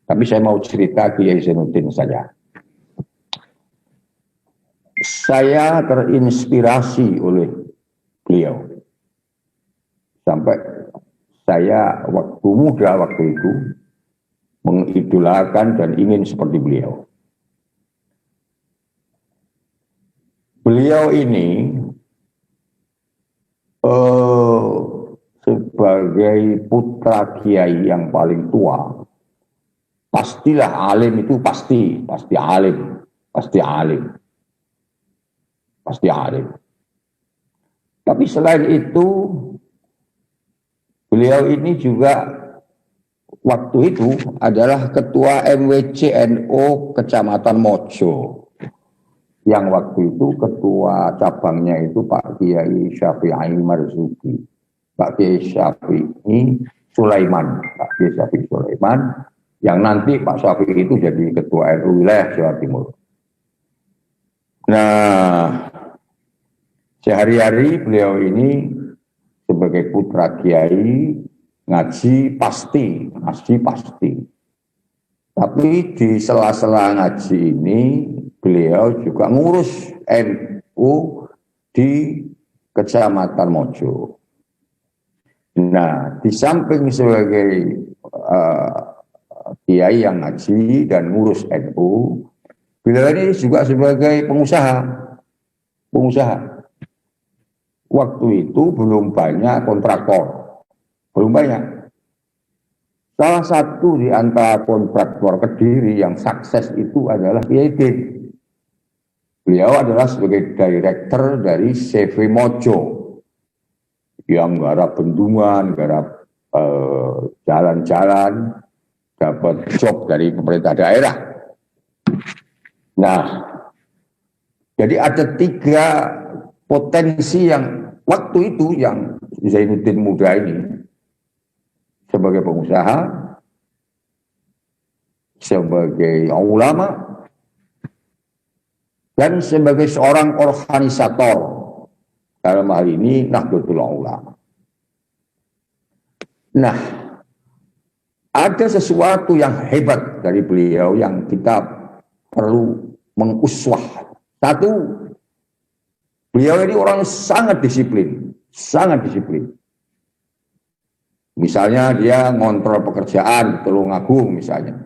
Tapi saya mau cerita Kiai Zainuddin saja. Saya terinspirasi oleh beliau. Sampai saya waktu muda waktu itu mengidolakan dan ingin seperti beliau. Beliau ini sebagai putra kiai yang paling tua, pastilah alim itu pasti alim, pasti alim. Tapi selain itu, beliau ini juga waktu itu adalah ketua MWCNO Kecamatan Mojo. Yang waktu itu ketua cabangnya itu Pak Kiai Syafi'i Marzuki. Pak Kiai Syafi'i Sulaiman. Pak Kiai Syafi'i Sulaiman. Yang nanti Pak Syafi'i itu jadi ketua NU wilayah Jawa Timur. Nah, sehari-hari beliau ini sebagai putra kiai ngaji pasti. Tapi di sela-sela ngaji ini beliau juga ngurus NU di Kecamatan Mojo. Nah, di samping sebagai kiai yang ngaji dan ngurus NU, beliau ini juga sebagai pengusaha. Waktu itu belum banyak kontraktor, belum banyak. Salah satu di antara kontraktor Kediri yang sukses itu adalah Kiai Din. Beliau adalah sebagai direktur dari CV Mojo yang garap bendungan, garap jalan-jalan, dapat job dari pemerintah daerah. Nah, jadi ada 3 potensi yang waktu itu yang Zainuddin muda ini sebagai pengusaha, sebagai ulama, dan sebagai seorang organisator. Dalam hal ini Nahdlatul Ulama. Nah, ada sesuatu yang hebat dari beliau yang kita perlu menguswah. Satu, beliau ini orang sangat disiplin. Misalnya dia ngontrol pekerjaan Tulungagung misalnya.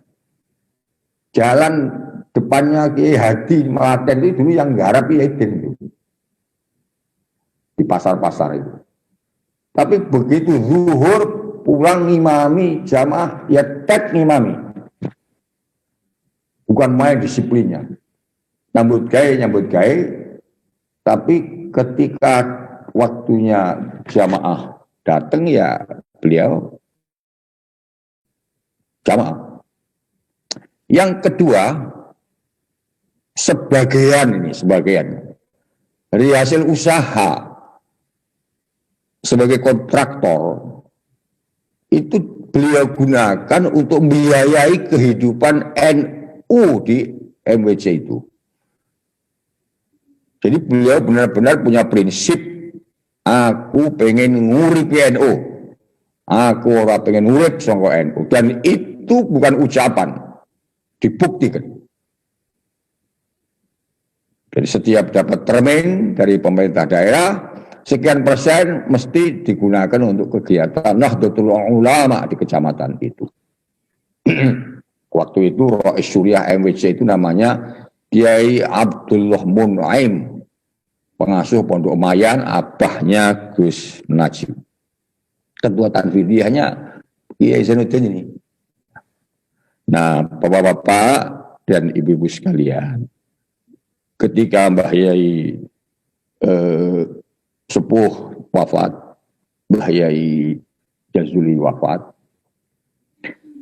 Jalan depannya Kiai Hadi Melaten itu dulu yang garap Kiai Din itu. Di pasar-pasar itu. Tapi begitu zuhur pulang ngimami jamaah ya tek ngimami. Bukan main disiplinnya. Nyambut gawe, tapi ketika waktunya jamaah datang ya beliau jamaah. Yang kedua, sebagian dari hasil usaha sebagai kontraktor itu beliau gunakan untuk membiayai kehidupan NU di MWC itu. Jadi beliau benar-benar punya prinsip, aku pengen ngurip NU, aku orang pengen ngurip sangka NU, dan itu bukan ucapan, dibuktikan. Jadi setiap dapat termin dari pemerintah daerah, sekian persen mesti digunakan untuk kegiatan Nahdlatul Ulama di kecamatan itu. Waktu itu Rais Syuriah MWC itu namanya Kiai Abdullah Mun'aim, pengasuh Pondok Mayan, abahnya Gus Najib. Ketua Tanfidiyahnya Kiai Zainuddin ini. Nah, bapak-bapak dan ibu-ibu sekalian, ketika Mbah Yai sepuh wafat, Mbah Yai Jazuli wafat,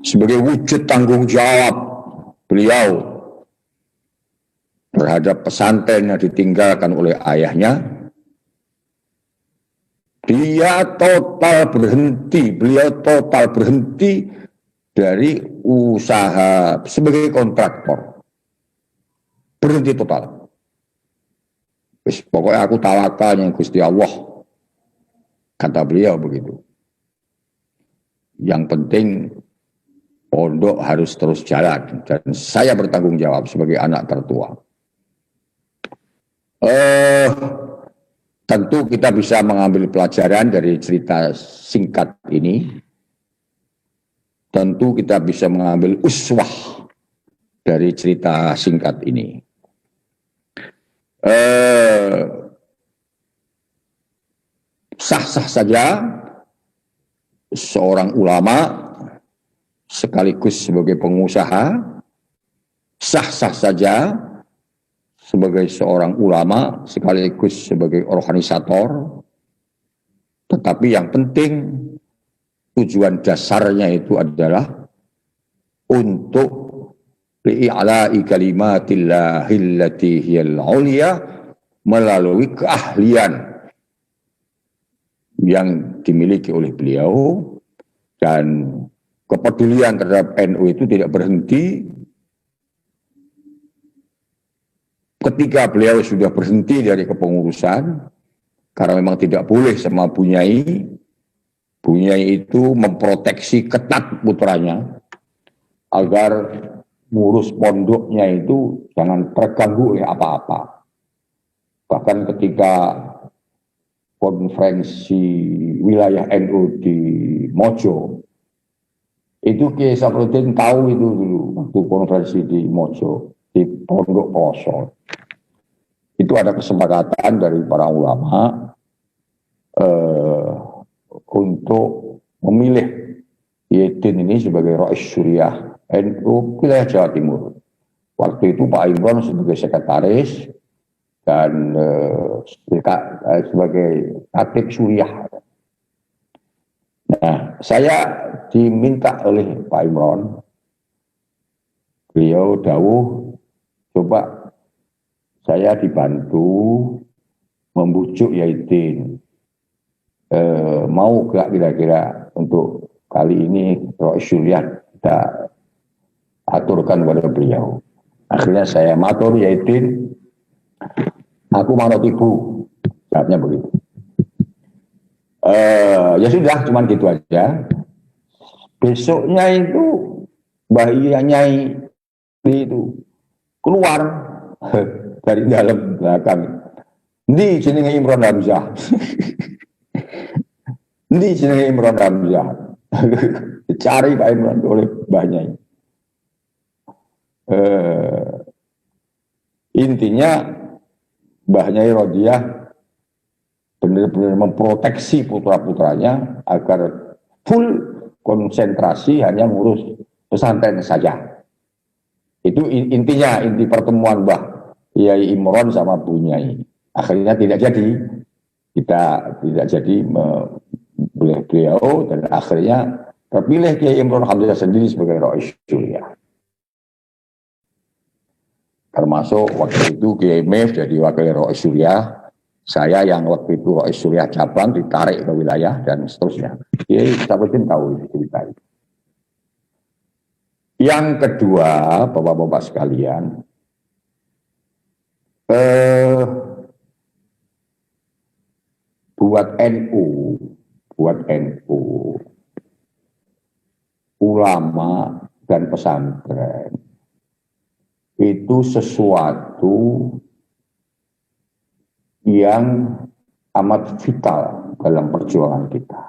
sebagai wujud tanggung jawab beliau terhadap pesantren yang ditinggalkan oleh ayahnya, beliau total berhenti dari usaha sebagai kontraktor, berhenti total. Pokoknya aku tawakal yang Gusti Allah, kata beliau begitu. Yang penting pondok harus terus jalan dan saya bertanggung jawab sebagai anak tertua. Tentu kita bisa mengambil pelajaran dari cerita singkat ini. Tentu kita bisa mengambil uswah dari cerita singkat ini. Sah-sah saja seorang ulama sekaligus sebagai pengusaha, sah-sah saja sebagai seorang ulama sekaligus sebagai organisator, tetapi yang penting tujuan dasarnya itu adalah untuk li'ala'i kalimatillahillati hiyal ulia, melalui keahlian yang dimiliki oleh beliau, dan kepedulian terhadap NU itu tidak berhenti ketika beliau sudah berhenti dari kepengurusan, karena memang tidak boleh sama Bunyai. Bunyai itu memproteksi ketat putranya agar ngurus pondoknya itu jangan terganggu oleh apa-apa. Bahkan ketika konferensi wilayah NU di Mojo, itu Kiai Safruddin tahu itu dulu waktu konferensi di Mojo, di Pondok Poso. Itu ada kesepakatan dari para ulama untuk memilih Yedin ini sebagai Rais Syuriah NU wilayah Jawa Timur. Waktu itu Pak Imron sebagai sekretaris dan sebagai Khatib Suriah. Nah, saya diminta oleh Pak Imron, beliau dawuh, coba saya dibantu membujuk Yaitin, mau gak kira-kira untuk kali ini Rais Syuriah kita aturkan kepada beliau. Akhirnya saya matur Yaitin, aku manut ibu, jawabnya begitu. Ya sudah, cuman gitu aja. Besoknya itu Mbah Nyai itu keluar dari dalam belakang. Ndi jenenge Imron Hamzah. Ndi jenenge Imron Hamzah. Dicari Pak Imron oleh Mbah Nyai. Intinya Mbah Nyai Rodiah benar-benar memproteksi putra-putranya agar full konsentrasi hanya ngurus pesantren saja. Itu intinya, inti pertemuan Mbah Yai Imron sama Bu Nyai. Akhirnya tidak jadi, kita tidak jadi beliau, dan akhirnya terpilih Kiai Imron Hamzah sendiri sebagai Rais Syuriah. Termasuk waktu itu Kiai Mef jadi wakil Rais Syuriah. Saya yang waktu itu Rais Syuriah cabang ditarik ke wilayah dan seterusnya. Kiai Safruddin tahu cerita itu. Yang kedua, Bapak-bapak sekalian, buat NU, ulama dan pesantren itu sesuatu yang amat vital dalam perjuangan kita.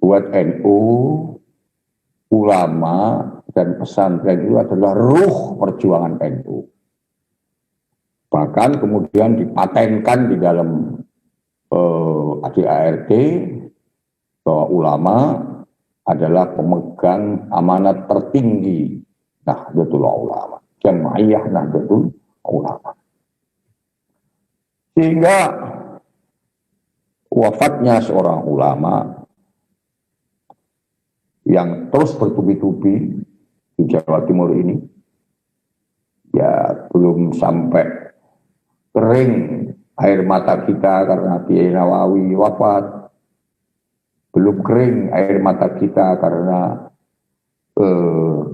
Buat NU, ulama dan pesantren itu adalah ruh perjuangan NU. Bahkan kemudian dipatenkan di dalam ADART bahwa ulama adalah pemegang amanat tertinggi Nahdlatul Ulama, Jamaiyah Nahdlatul Ulama. Sehingga wafatnya seorang ulama yang terus bertubi-tubi di Jawa Timur ini, ya belum sampai kering air mata kita karena Kiai Nawawi wafat, belum kering air mata kita karena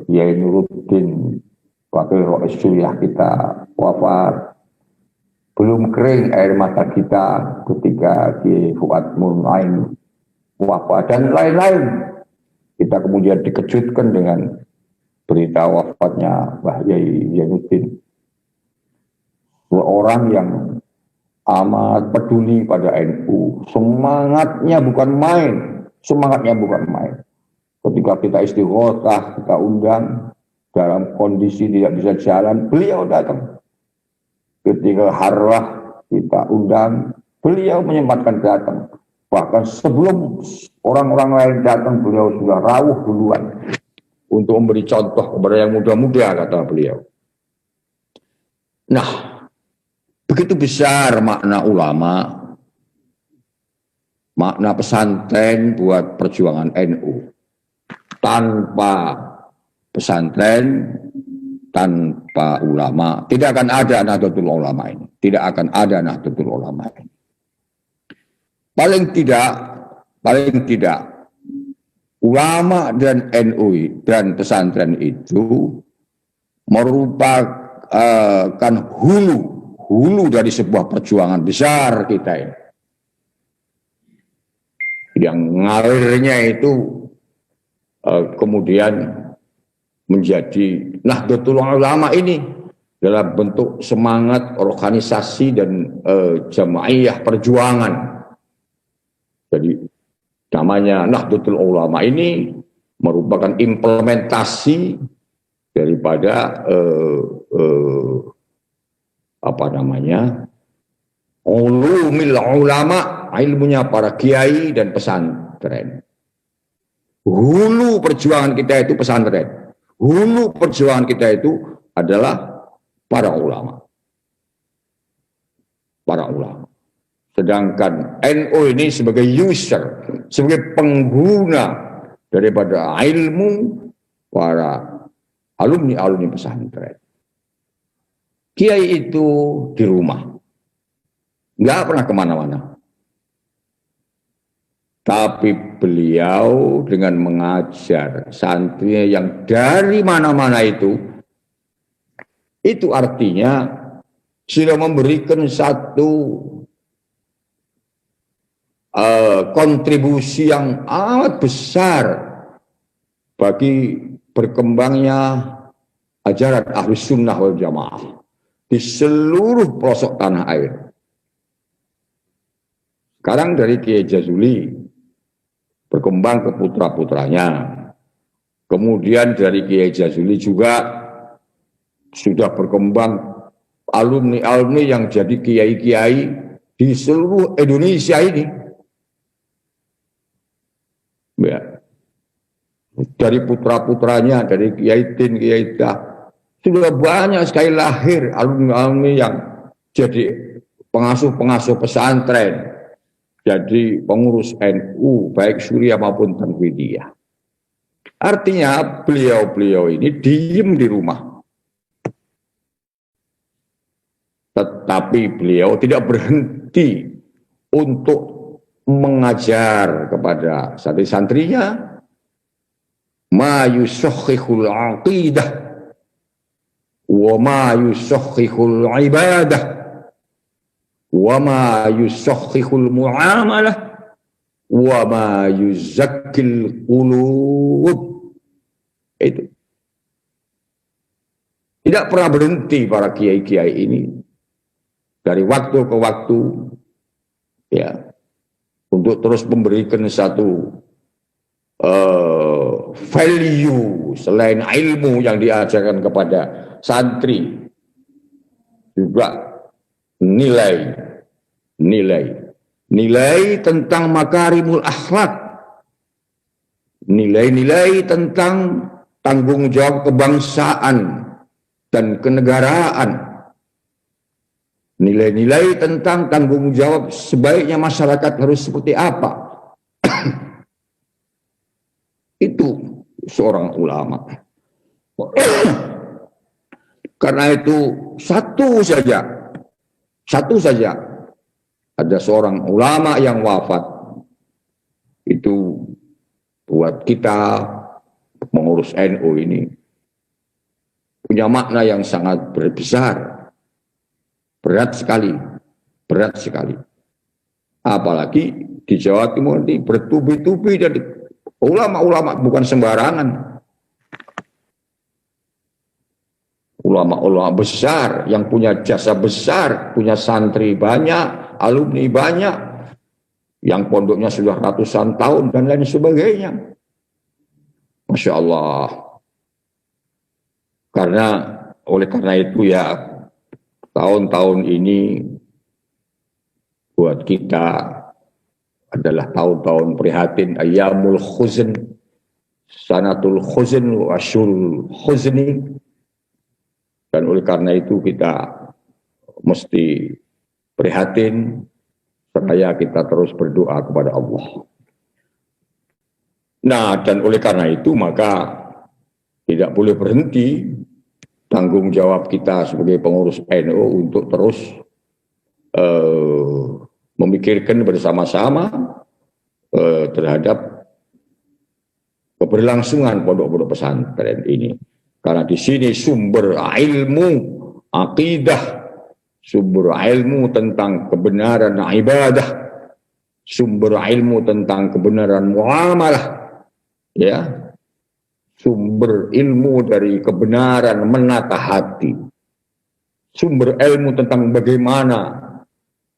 Kiai Nuruddin wakil Rais Syuriah kita wafat, belum kering air mata kita ketika Kiai Fuad Mun'aim wafat, dan lain-lain. Kita kemudian dikejutkan dengan berita wafatnya Mbah Yai Zainuddin, seorang yang amat peduli pada NU. Semangatnya bukan main, semangatnya bukan main. Ketika kita istighotsah, kita undang dalam kondisi tidak bisa jalan, beliau datang. Ketika harwah kita undang, beliau menyempatkan datang. Bahkan sebelum orang-orang lain datang, beliau sudah rawuh duluan untuk memberi contoh kepada yang muda-muda, kata beliau. Nah, begitu besar makna ulama, makna pesantren buat perjuangan NU. Tanpa pesantren, tanpa ulama, tidak akan ada Nahdlatul Ulama ini. Tidak akan ada Nahdlatul Ulama ini. Paling tidak, ulama dan NU dan pesantren itu merupakan hulu dari sebuah perjuangan besar kita ini. Yang ngalirnya itu kemudian menjadi Nahdlatul Ulama ini dalam bentuk semangat organisasi dan jamaiyah perjuangan. Jadi namanya Nahdlatul Ulama ini merupakan implementasi daripada ulumil ulama, ilmunya para kiai dan pesantren. Hulu perjuangan kita itu pesantren. Hulu perjuangan kita itu adalah para ulama. Para ulama. Sedangkan NU ini sebagai user, sebagai pengguna daripada ilmu para alumni pesantren. Kiai itu di rumah, nggak pernah kemana-mana. Tapi beliau dengan mengajar santri yang dari mana-mana itu artinya sudah memberikan satu kontribusi yang amat besar bagi berkembangnya ajaran Ahlus Sunnah wal Jamaah di seluruh pelosok tanah air. Sekarang dari Kiai Jazuli berkembang ke putra-putranya. Kemudian dari Kiai Jazuli juga sudah berkembang alumni-alumni yang jadi kiai-kiai di seluruh Indonesia ini. Ya. Dari putra-putranya, dari Kiai Tin, Kiai Dah, sudah banyak sekali lahir alumni-alumni yang jadi pengasuh-pengasuh pesantren, jadi pengurus NU, baik Syuriah maupun Tanfidiyah. Artinya beliau-beliau ini diem di rumah. Tetapi beliau tidak berhenti untuk mengajar kepada santri-santrinya ma yusakhihul aqidah wa ma yusakhihul ibadah wa ma yusakhihul muamalah wa ma yuzakkil qulub. Itu tidak pernah berhenti para kiai-kiai ini dari waktu ke waktu, ya, untuk terus memberikan satu value selain ilmu yang diajarkan kepada santri, juga nilai tentang makarimul akhlak, nilai-nilai tentang tanggung jawab kebangsaan dan kenegaraan, nilai-nilai tentang tanggung jawab sebaiknya masyarakat harus seperti apa. Itu seorang ulama. Karena itu satu saja ada seorang ulama yang wafat, itu buat kita mengurus NU ini punya makna yang sangat besar, berat sekali. Apalagi di Jawa Timur ini bertubi-tubi dari Ulama-ulama bukan sembarangan. Ulama-ulama besar yang punya jasa besar, punya santri banyak, alumni banyak, yang pondoknya sudah ratusan tahun dan lain sebagainya. Masya Allah. Oleh karena itu ya, tahun-tahun ini buat kita adalah tahun-tahun prihatin, ayyamul khuzn, sanatul khuzn wa asyurul khuzni. Dan oleh karena itu kita mesti prihatin supaya kita terus berdoa kepada Allah. Nah, dan oleh karena itu maka tidak boleh berhenti tanggung jawab kita sebagai pengurus NU untuk terus memikirkan bersama-sama terhadap keberlangsungan pondok-pondok pesantren ini. Karena di sini sumber ilmu akidah, sumber ilmu tentang kebenaran ibadah, sumber ilmu tentang kebenaran muamalah, ya, sumber ilmu dari kebenaran menata hati, sumber ilmu tentang bagaimana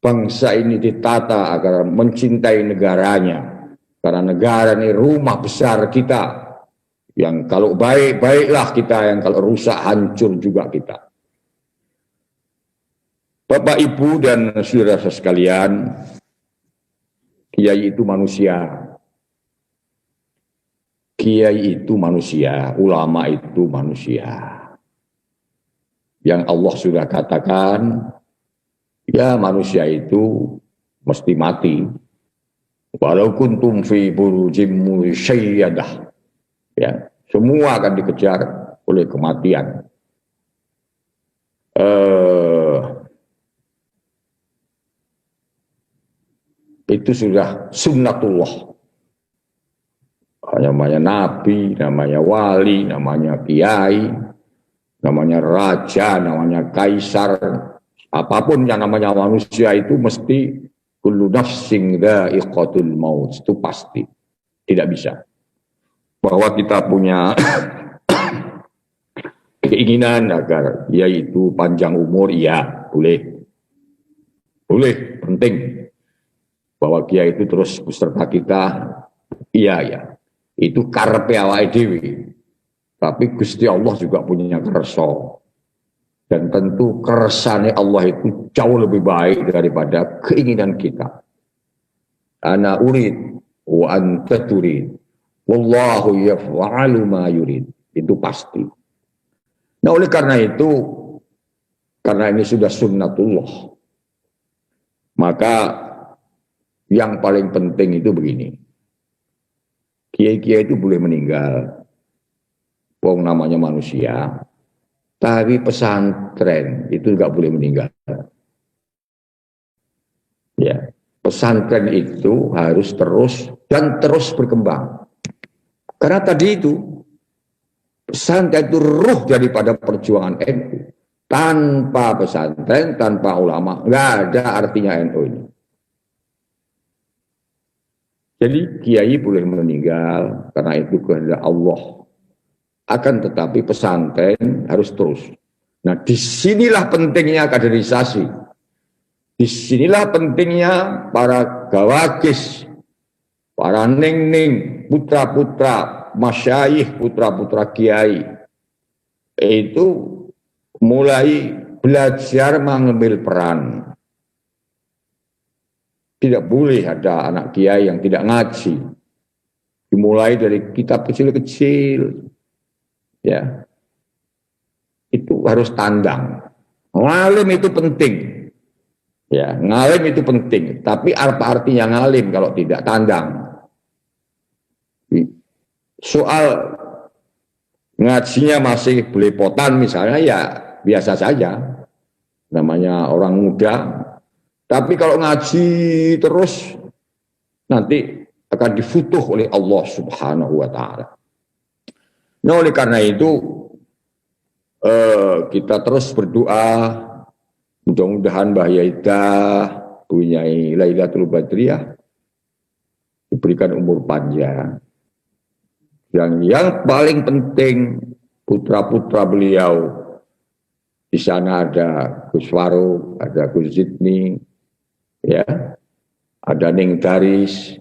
bangsa ini ditata agar mencintai negaranya, karena negara ini rumah besar kita. Yang kalau baik, baiklah kita. Yang kalau rusak, hancur juga kita. Bapak, Ibu, dan saudara sekalian, kiai itu manusia. Kiai itu manusia, ulama itu manusia. Yang Allah sudah katakan, ya manusia itu mesti mati. Walau kuntum fi burujim musyayyadah. Ya, semua akan dikejar oleh kematian. Itu sudah sunnatullah. Namanya nabi, namanya wali, namanya kiai, namanya raja, namanya kaisar, apapun yang namanya manusia itu mesti kullu nafsin dha'iqatul maut, itu pasti. Tidak bisa. Bahwa kita punya keinginan agar yaitu panjang umur, ya boleh, penting bahwa kiai itu terus beserta kita, iya, itu karepe awake dhewe. Tapi Gusti Allah juga punya kersa, dan tentu kersane Allah itu jauh lebih baik daripada keinginan kita. Ana urid wa anta turid. Wallahu yaf'alu ma yurid. Itu pasti. Nah, oleh karena itu, karena ini sudah sunnatullah, maka yang paling penting itu begini. Kiai-kiai itu boleh meninggal. Wong namanya manusia. Tapi pesantren itu nggak boleh meninggal. Ya, pesantren itu harus terus dan terus berkembang. Karena tadi itu, pesantren itu ruh daripada perjuangan NU. Tanpa pesantren, tanpa ulama, nggak ada artinya NU ini. Jadi kiai boleh meninggal, karena itu kehendak Allah. Akan tetapi pesantren harus terus. Nah, disinilah pentingnya kaderisasi. Disinilah pentingnya para gawakis, para ning-ning, putra-putra masyayikh, putra-putra kiai, itu mulai belajar mengambil peran. Tidak boleh ada anak kiai yang tidak ngaji. Dimulai dari kitab kecil-kecil, ya, itu harus tandang. Ngalim itu penting, ya, ngalim itu penting. Tapi apa artinya ngalim kalau tidak tandang? Soal ngajinya masih belepotan misalnya, ya biasa saja, namanya orang muda. Tapi kalau ngaji terus, nanti akan difutuh oleh Allah Subhanahu wa Ta'ala. Nah, oleh karena itu, kita terus berdoa, mudah-mudahan Mbah Yaidah punya Lailatul Badriyah, diberikan umur panjang. Dan yang paling penting putra-putra beliau, di sana ada Gus Farouk, ada Gus Zidni, ya, ada Ning Daris,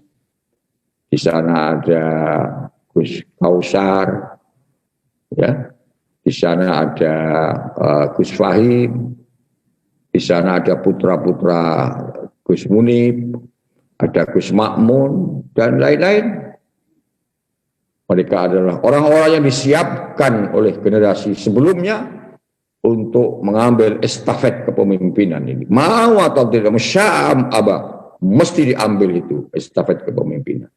di sana ada Gus Kausar, ya, di sana ada Gus Fahim, di sana ada putra-putra Gus Munib, ada Gus Makmun, dan lain-lain. Mereka adalah orang-orang yang disiapkan oleh generasi sebelumnya untuk mengambil estafet kepemimpinan ini. Mau atau tidak, masya'am abah, mesti diambil itu estafet kepemimpinan.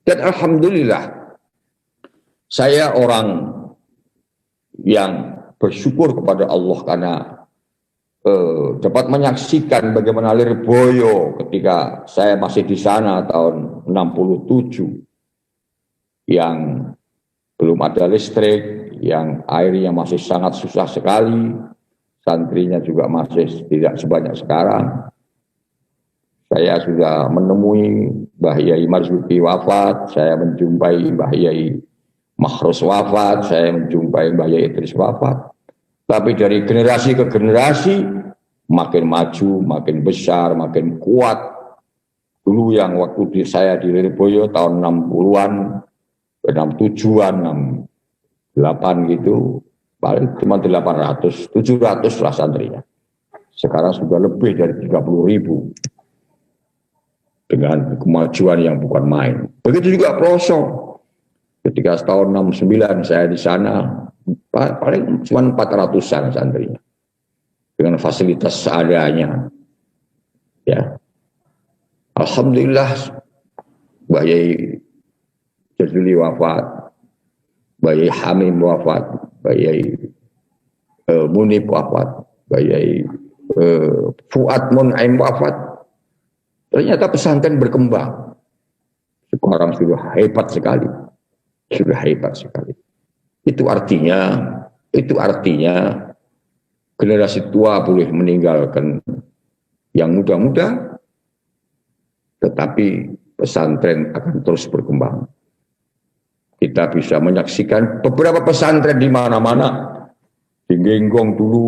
Dan alhamdulillah, saya orang yang bersyukur kepada Allah karena dapat menyaksikan bagaimana Lirboyo ketika saya masih di sana tahun 67, yang belum ada listrik, yang airnya masih sangat susah sekali, santrinya juga masih tidak sebanyak sekarang. Saya sudah menemui Mbah Yai Marzuki wafat, saya menjumpai Mbah Yai Mahrus wafat, saya menjumpai Mbah Yai Idris wafat. Tapi dari generasi ke generasi makin maju, makin besar, makin kuat. Dulu yang waktu saya di Lirboyo tahun 60-an, 67-an, 68 gitu, paling cuma 800, 700 lah santrinya. Sekarang sudah lebih dari 30.000 dengan kemajuan yang bukan main. Begitu juga Ploso. Ketika tahun 69 saya di sana, paling cuma 400-an santrinya. Dengan fasilitas seadanya. Ya. Alhamdulillah, Mbah Yai Jazuli wafat, Mbah Yai Hamim wafat, Mbah Yai Munib wafat, Mbah Yai Fuad Mun'aim wafat. Ternyata pesantren berkembang. Sekarang sudah hebat sekali. Sudah hebat sekali. Itu artinya generasi tua boleh meninggalkan yang muda-muda, tetapi pesantren akan terus berkembang. Kita bisa menyaksikan beberapa pesantren di mana-mana. Di Genggong dulu,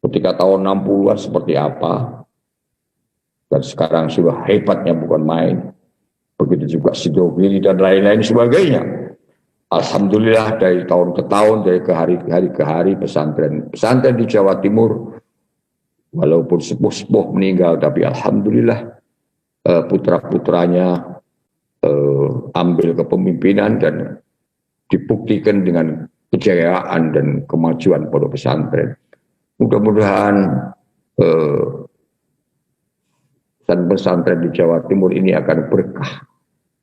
ketika tahun 60-an seperti apa. Dan sekarang sudah hebatnya bukan main. Begitu juga Sidogiri dan lain-lain sebagainya. Alhamdulillah dari tahun ke tahun, dari ke hari pesantren di Jawa Timur, walaupun sepuh-sepuh meninggal, tapi alhamdulillah putra-putranya ambil kepemimpinan dan dibuktikan dengan kejayaan dan kemajuan pondok pesantren. Mudah-mudahan pesantren di Jawa Timur ini akan berkah,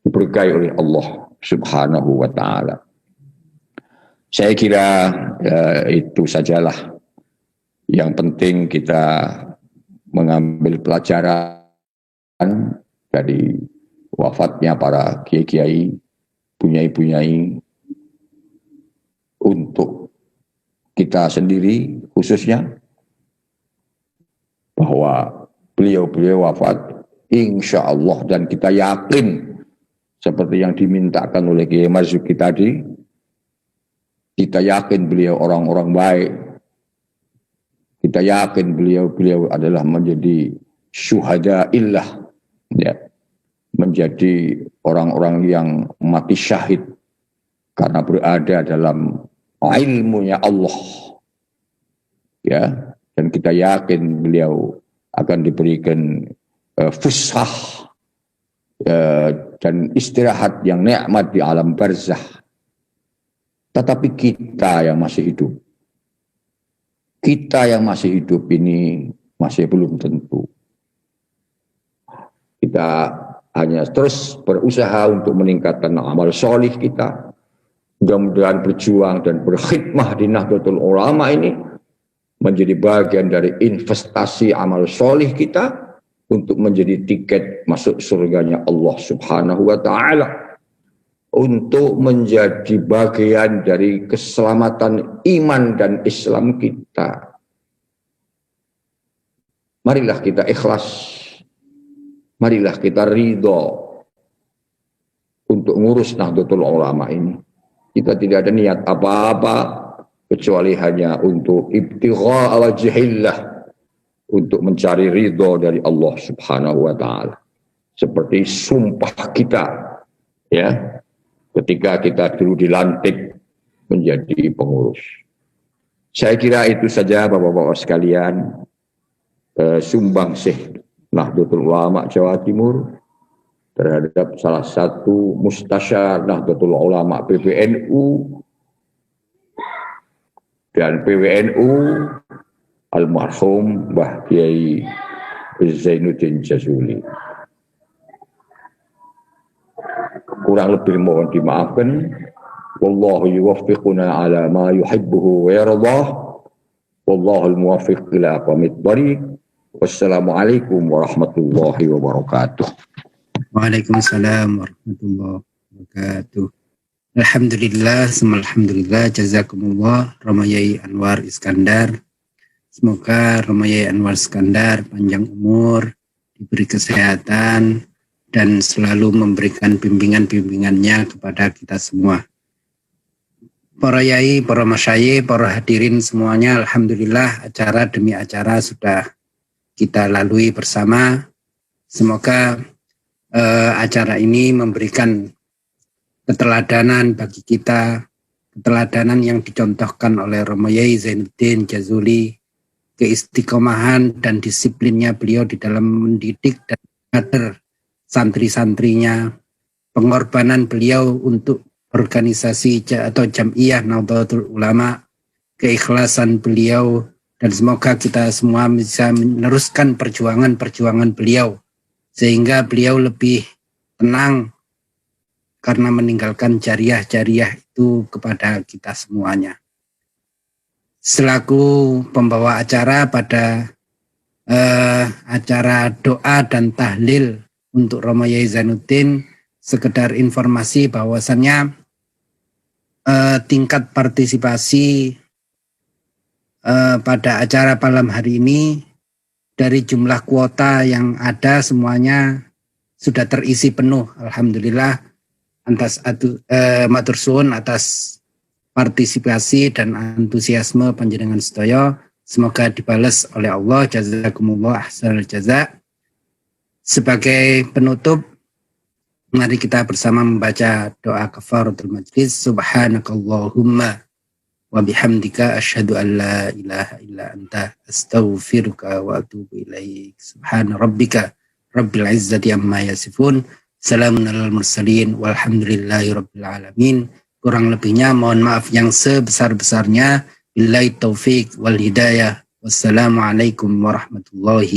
diberkahi oleh Allah Subhanahu wa ta'ala. Saya kira itu sajalah. Yang penting kita mengambil pelajaran dari wafatnya para kiai-kiai, bunyai-bunyai, untuk kita sendiri khususnya, bahwa beliau-beliau wafat insya Allah, dan kita yakin seperti yang dimintakan oleh Kiai Marzuki tadi, kita yakin beliau orang-orang baik, kita yakin beliau adalah menjadi syuhada illah, ya, menjadi orang-orang yang mati syahid karena berada dalam ilmunya Allah, ya. Dan kita yakin beliau akan diberikan fushah dan istirahat yang nikmat di alam barzah. Tetapi kita yang masih hidup ini masih belum tentu. Kita hanya terus berusaha untuk meningkatkan amal solih kita. Mudah-mudahan berjuang dan berkhidmah di Nahdlatul Ulama ini menjadi bagian dari investasi amal solih kita untuk menjadi tiket masuk surganya Allah Subhanahu wa ta'ala, untuk menjadi bagian dari keselamatan iman dan Islam kita. Marilah kita ikhlas, marilah kita ridho untuk ngurus Nahdlatul Ulama ini. Kita tidak ada niat apa-apa kecuali hanya untuk ibtigha wajhillah, untuk mencari ridho dari Allah Subhanahu wa taala. Seperti sumpah kita ya ketika kita dulu dilantik menjadi pengurus. Saya kira itu saja Bapak-bapak sekalian, sumbangsih Nahdlatul Ulama Jawa Timur terhadap salah satu mustasyar Nahdlatul Ulama PBNU dan PWNU almarhum Mbah Kiai Zainuddin Jazuli. Kurang lebih mohon dimaafkan. Wallahu yuwaffiquna ala ma yuhibbuhu wa yardah. Wallahul muwaffiq ila aqwamit thariq. Wassalamualaikum warahmatullahi wabarakatuh. Waalaikumsalam warahmatullahi wabarakatuh. Alhamdulillah, alhamdulillah, jazakumullah Romayai Anwar Iskandar. Semoga Romayai Anwar Iskandar panjang umur, diberi kesehatan, dan selalu memberikan bimbingan-bimbingannya kepada kita semua. Para yai, para masyayikh, para hadirin semuanya, alhamdulillah acara demi acara sudah kita lalui bersama. Semoga acara ini memberikan keteladanan bagi kita, keteladanan yang dicontohkan oleh Romayai Zainuddin Jazuli, keistiqomahan dan disiplinnya beliau di dalam mendidik dan mengajar santri-santrinya, pengorbanan beliau untuk organisasi atau Jam'iyah Nahdlatul Ulama, keikhlasan beliau, dan semoga kita semua bisa meneruskan perjuangan-perjuangan beliau sehingga beliau lebih tenang karena meninggalkan jariah-jariah itu kepada kita semuanya. Selaku pembawa acara pada acara doa dan tahlil untuk Romayai Zainuddin, sekedar informasi bahwasannya tingkat partisipasi pada acara malam hari ini dari jumlah kuota yang ada semuanya sudah terisi penuh. Alhamdulillah, matur suwun atas partisipasi dan antusiasme panjenengan sedaya. Semoga dibalas oleh Allah. Jazakumullah ahsanal jaza. Sebagai penutup, mari kita bersama membaca doa kafaratul majlis. Subhanakallahumma wa bihamdika asyhadu an la ilaha illa anta astaghfiruka wa atubu ilaik. Subhana rabbika rabbil izzati amma yasifun. Salamun alal mursalin walhamdulillahi rabbil alamin. Kurang lebihnya mohon maaf yang sebesar-besarnya. Billahi taufiq wal hidayah. Wassalamualaikum warahmatullahi